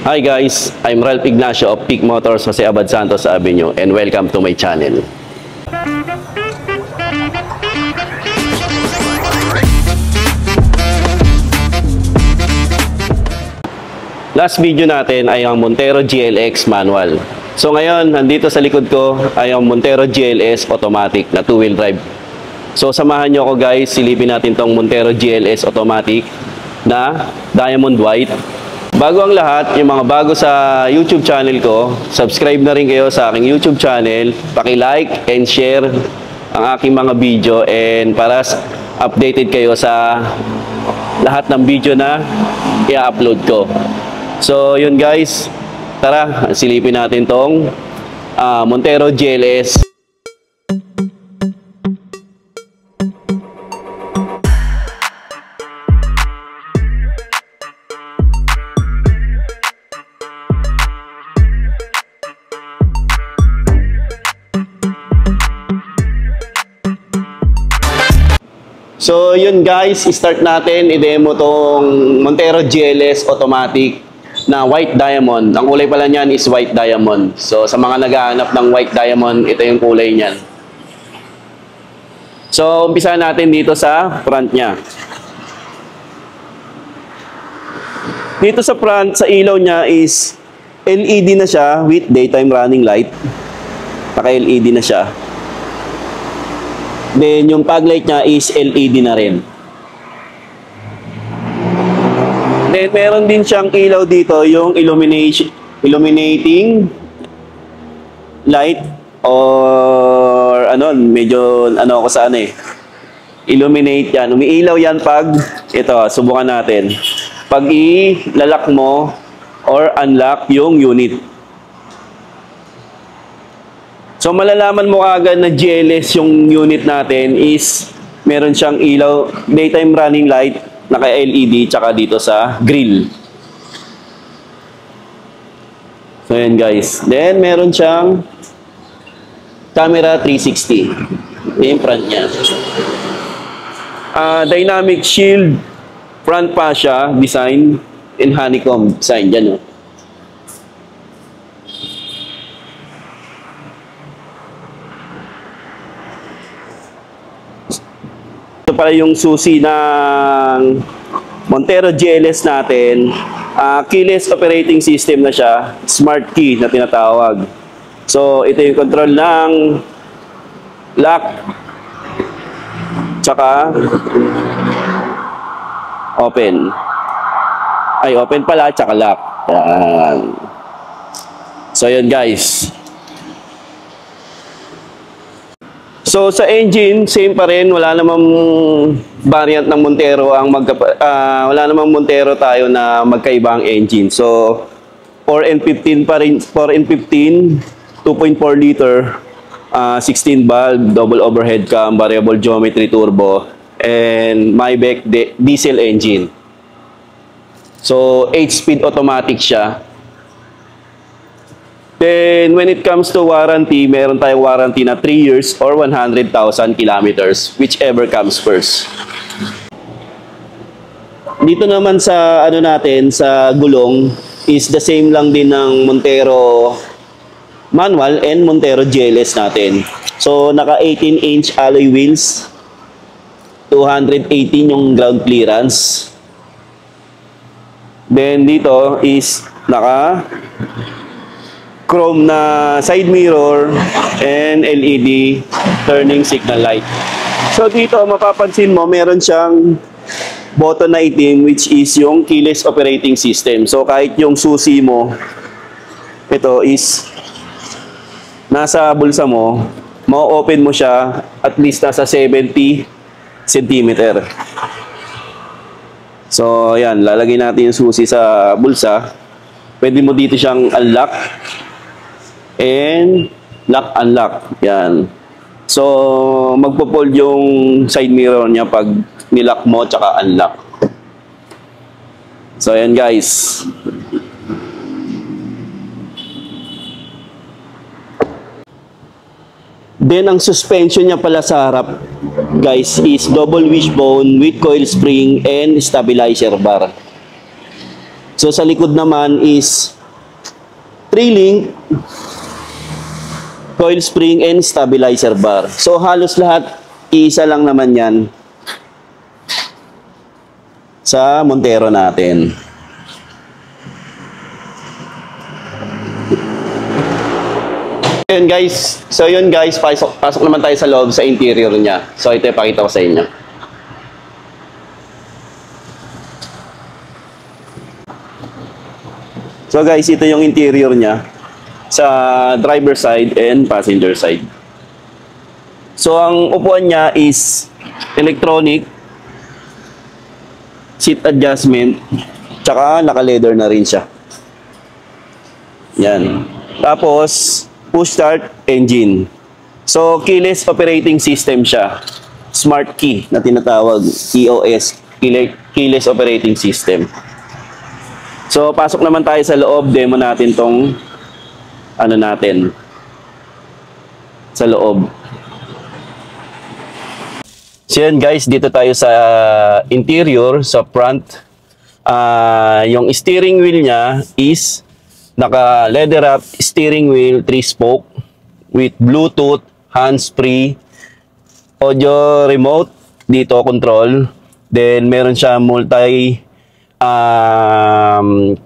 Hi guys, I'm Ralph Ignacio of Peak Motors Jose Abad Santos Avenue and welcome to my channel. Last video natin ay ang Montero GLX manual. So ngayon, nandito sa likod ko ay ang Montero GLS automatic na 2-wheel drive. So samahan nyo ako guys, silipin natin tong Montero GLS automatic na diamond white. Bago ang lahat, yung mga bago sa YouTube channel ko, subscribe na rin kayo sa aking YouTube channel, paki-like and share ang aking mga video and para updated kayo sa lahat ng video na i-upload ko. So yun guys, tara silipin natin tong Montero GLS. So yun guys, start natin i-demo tong Montero GLS automatic na white diamond. Ang kulay pala niyan is white diamond. So sa mga naghahanap ng white diamond, ito yung kulay niyan. So umpisa natin dito sa front niya. Dito sa front, sa ilaw niya is LED na siya with daytime running light. Naka-LED na siya. Then yung fog light niya is LED na rin. Then meron din siyang ilaw dito, yung illuminating light or ano, medyo ano ako sa ano eh. Illuminate yan. Umiilaw yan pag ito, subukan natin. Pag i-lock mo or unlock yung unit. So malalaman mo agad na GLS yung unit natin is meron siyang ilaw, daytime running light, naka-LED, tsaka dito sa grill. So yan guys. Then meron siyang camera 360. Yung front niya. Dynamic shield front pa siya, design in honeycomb design. Yan o. Ito pala yung susi ng Montero GLS natin. Keyless operating system na siya. Smart key na tinatawag. So, ito yung control ng lock. Tsaka open. Ay, open pala, tsaka lock. Yan. So, yun guys. So sa engine, same pa rin, wala namang variant ng Montero ang wala namang Montero tayo na magkaibang engine. So 4N15 pa rin, 4N15, 2.4 liter, 16 valve, double overhead cam, variable geometry turbo, and Maybach diesel engine. So 8-speed automatic siya. Then, when it comes to warranty, meron tayong warranty na 3 years or 100,000 kilometers, whichever comes first. Dito naman sa ano natin, sa gulong, is the same lang din ng Montero manual and Montero GLS natin. So, naka 18-inch alloy wheels, 218 yung ground clearance. Then, dito is naka chrome na side mirror and LED turning signal light. So dito mapapansin mo meron siyang button na itim which is yung keyless operating system. So kahit yung susi mo ito is nasa bulsa mo, ma-open mo siya at least nasa 70 cm. So ayan, lalagay natin yung susi sa bulsa. Pwede mo dito siyang unlock and lock unlock. Yan. So magpo-fold yung side mirror niya pag nilock mo tsaka unlock. So ayan guys. Then ang suspension niya pala sa harap guys is double wishbone with coil spring and stabilizer bar. So sa likod naman is 3-link, coil spring, and stabilizer bar. So halos lahat, isa lang naman yan sa Montero natin. Yun guys, pasok naman tayo sa loob sa interior niya. So ito ipakita ko sa inyo. So guys, ito yung interior niya sa driver side and passenger side. So ang upuan niya is electronic, seat adjustment, tsaka naka-leather na rin siya. Yan. Tapos push start engine. So keyless operating system siya. Smart key na tinatawag, EOS, keyless operating system. So pasok naman tayo sa loob, demo natin tong ano natin sa loob. So yan guys, dito tayo sa interior, sa front. Yung steering wheel niya is naka leather wrap steering wheel, 3-spoke with Bluetooth, hands-free, audio remote, dito control. Then meron siya multi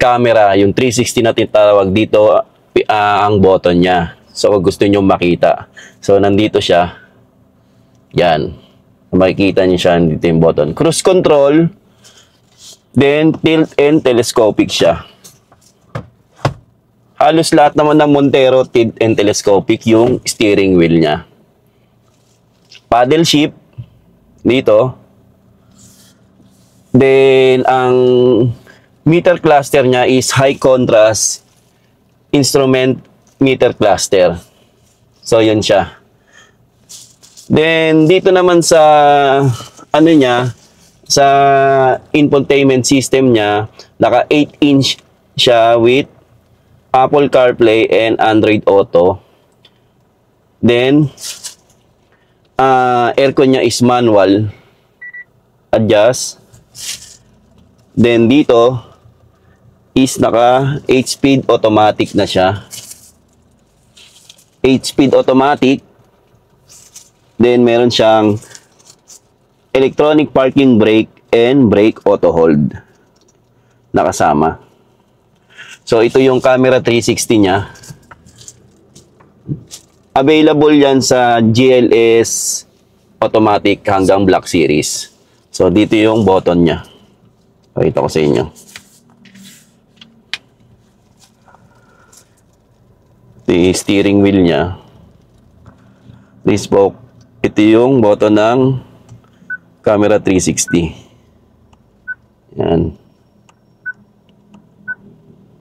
camera, yung 360 na tinatawag dito, ang button niya. So kung gusto niyo makita. So nandito siya. Yan. Makikita niyo siya, dito yung button. Cruise control, then tilt and telescopic siya. Halos lahat naman ng Montero tilt and telescopic yung steering wheel niya. Paddle shift dito. Then ang meter cluster niya is high contrast instrument meter cluster. So yun siya. Then dito naman sa ano niya, sa infotainment system niya, naka 8-inch siya with Apple CarPlay and Android Auto. Then aircon niya is manual adjust. Then dito is naka 8-speed automatic na siya. 8-speed automatic. Then meron siyang electronic parking brake and brake auto hold nakasama. So ito yung camera 360 niya. Available yan sa GLS automatic hanggang Black Series. So dito yung button niya. Pakita ko sa inyo. Ito yung steering wheel niya. This spoke. Ito yung button ng camera 360. Yan.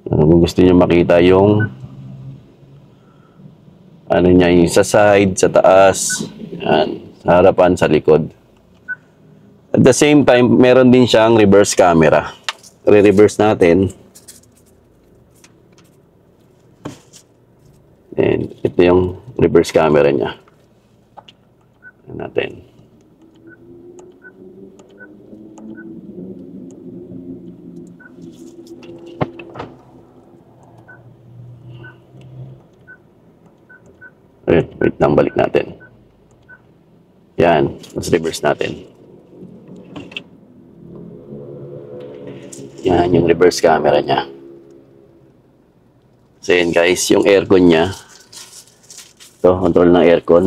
Kung gusto niyo makita yung ano niya, yung sa side, sa taas, yan, sa harapan, sa likod. At the same time, meron din siyang reverse camera. Re-reverse natin. And ito yung reverse camera niya. Yan natin. Wait lang, balik natin. Yan, let's reverse natin. Yan, yung reverse camera niya. So yan guys, yung aircon niya. Ito, control ng aircon.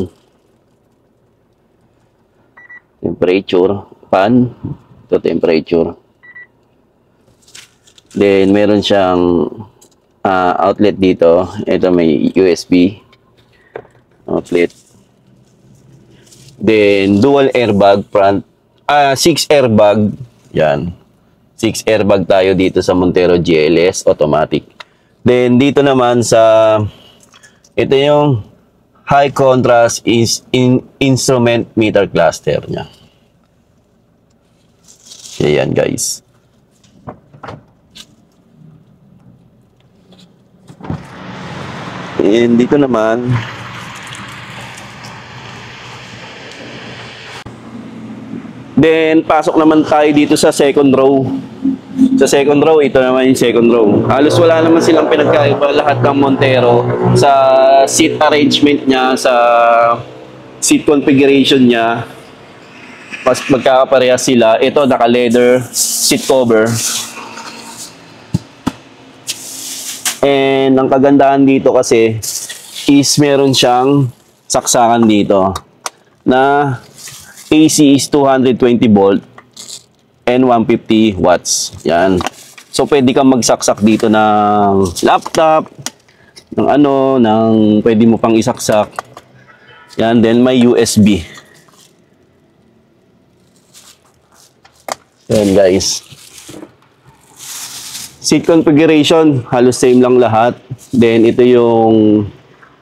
Temperature, fan. Ito, temperature. Then, meron siyang outlet dito. Ito, may USB outlet. Then, dual airbag front. 6 airbag. Yan. 6 airbag tayo dito sa Montero GLS automatic. Then, dito naman sa ito yung high contrast is instrument meter cluster niya. Yan guys. And dito naman then pasok naman tayo dito sa second row. Sa second row, ito naman yung second row. Halos wala naman silang pinagkaiba lahat ng Montero sa seat arrangement niya, sa seat configuration niya. Mas magkakaparehas sila. Ito, naka-leather seat cover. And ang kagandahan dito kasi is meron siyang saksakan dito na AC is 220 volt and 150 watts. Yan. So, pwede kang magsaksak dito ng laptop, ng pwede mo pang isaksak. Yan. Then, may USB. Yan, guys. Seat configuration, halos same lang lahat. Then, ito yung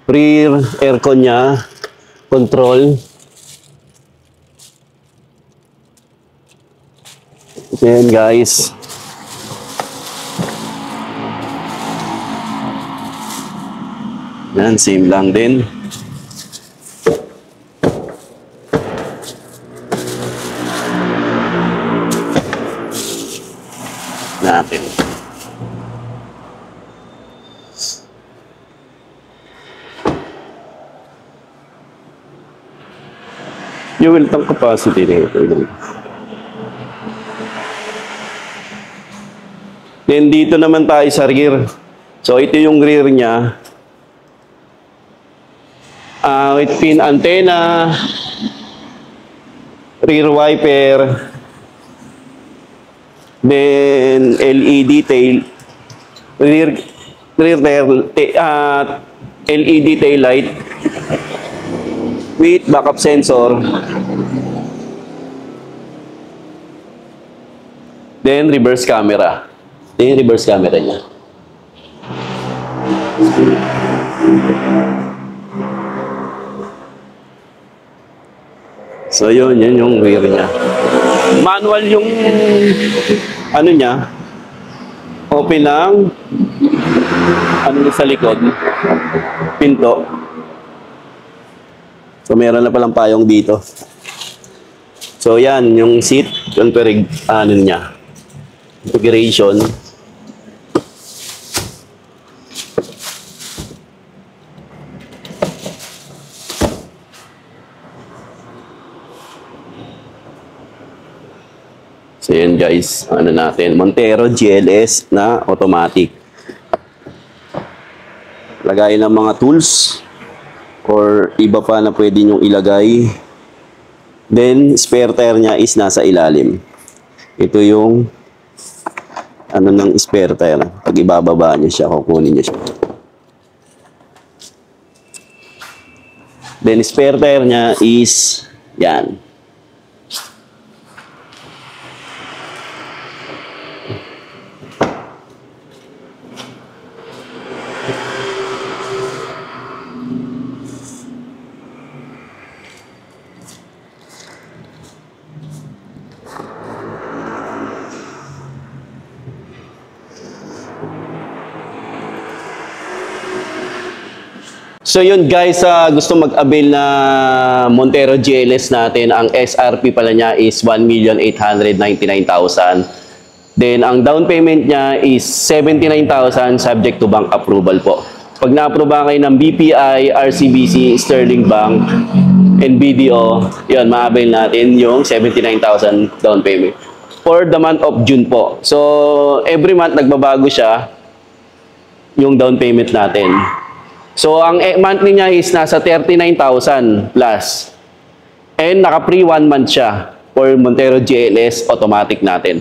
rear aircon niya, control. Yan, guys. Yan, same lang din. Natin. Fuel tank capacity nito. Then dito naman tayo sa rear. So ito yung rear niya. With pin antenna, rear wiper, then LED tail, LED tail light with backup sensor. Then reverse camera. Ito yung reverse camera niya. So yun yung rear niya. Manual yung niya. Open lang. Sa likod. Pinto. So meron na palang payong dito. So yan yung seat niya. Configuration. So yan guys, natin, Montero GLS na automatic. Lagay ng mga tools or iba pa na pwede nyong ilagay. Then spare tire niya is nasa ilalim. Ito yung ng spare tire. Pag ibababa niyo siya, kukunin niyo siya. Then spare tire niya is yan. So yun guys, gusto mag-avail na Montero GLS natin, ang SRP pala niya is 1,899,000. Then ang down payment niya is 79,000 subject to bank approval po. Pag na-approve kayo ng BPI, RCBC, Sterling Bank, and BDO, yun, ma-avail natin yung 79,000 down payment. For the month of June po. So every month nagbabago siya yung down payment natin. So, ang monthly niya is nasa 39,000 plus. And naka-pre 1 month siya for Montero GLS automatic natin.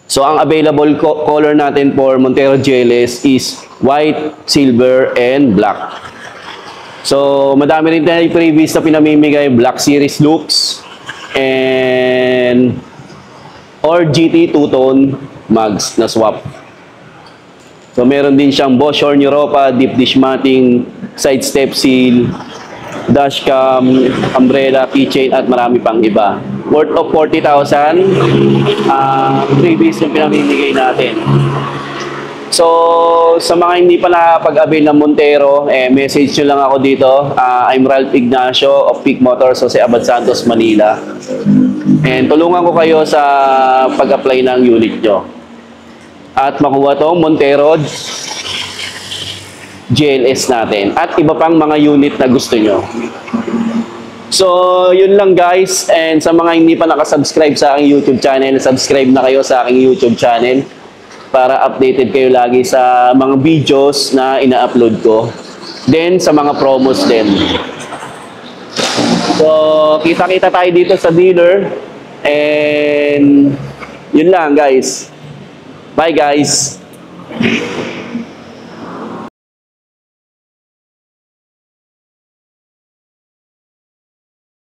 So, ang available color natin for Montero GLS is white, silver, and black. So, madami rin tayo previous na pinamimigay, Black Series looks, and or GT two-tone mags na swap. So, meron din siyang Bosch Horn Europa, deep dish matting, side step seal, dashcam, umbrella, keychain, at marami pang iba. Worth of 40,000, previous yung pinamimigay natin. So, sa mga hindi pa nakapag-avail ng Montero, message nyo lang ako dito. I'm Ralph Ignacio of Peak Motors, Jose Abad Santos, Manila. And tulungan ko kayo sa pag-apply ng unit nyo. At makuha tong Montero GLS natin. At iba pang mga unit na gusto nyo. So, yun lang guys. And sa mga hindi pa nakasubscribe sa aking YouTube channel, subscribe na kayo sa aking YouTube channel para updated kayo lagi sa mga videos na ina-upload ko. Then, sa mga promos din. So, kita-kita tayo dito sa dealer. And, yun lang guys. Bye guys.